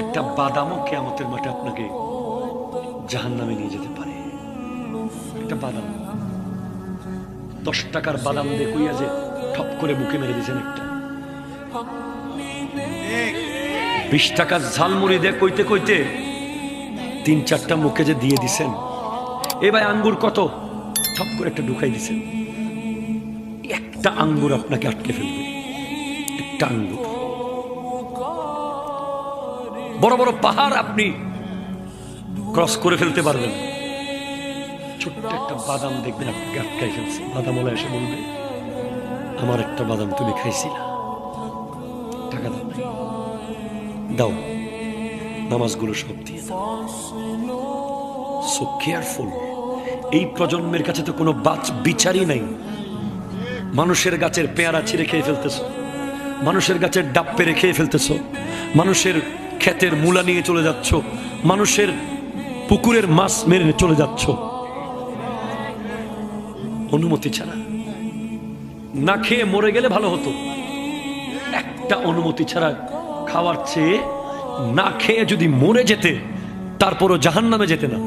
একটা বাদামও কিয়ামতের মাঠে আপনাকে জাহান্নামে নিয়ে যেতে পারে। একটা বাদাম, 10 টাকার বাদাম দিয়ে কইয়া যে ঠপ করে বুকে মেরে দিয়েছেন একটা, 20 টাকার ঝালমুড়ি দিয়ে কইতে কইতে 3-4টা মুখে যে দিয়ে দিছেন। এ ভাই আঙ্গুর কত, ঠপ করে একটা ঢুকাই দিছেন। একটা আঙ্গুর আপনাকে আটকে ফেলবে, একটা আঙ্গুর। বড় বড় পাহাড় আপনি ক্রস করে ফেলতে পারবেন, ছোট্ট একটা বাদাম দেখবেন আপনাকে আটকাই ফেলছে। বাদামওয়ালা এসে বলবে, আমার একটা বাদাম তুমি খাইছিলা, টাকা দাও নাই, দাও, নামাজগুলো সব দিয়ে দাও। So careful. এই প্রজন্মের কাছে তো কোনো বিচারই নাই। মানুষের গাছের পেয়ারা ছিঁড়ে খেয়ে ফেলতেছ, মানুষের গাছের ডাব পেরে খেয়ে ফেলতেছ, মানুষের ক্ষেতের মূলা নিয়ে চলে যাচ্ছ, মানুষের পুকুরের মাছ মেরে চলে যাচ্ছ অনুমতি ছাড়া। না খেয়ে মরে গেলে ভালো হতো, একটা অনুমতি ছাড়া খাওয়ার চেয়ে না খেয়ে যদি মরে যেতে, তারপরও জাহান্নামে যেতে না।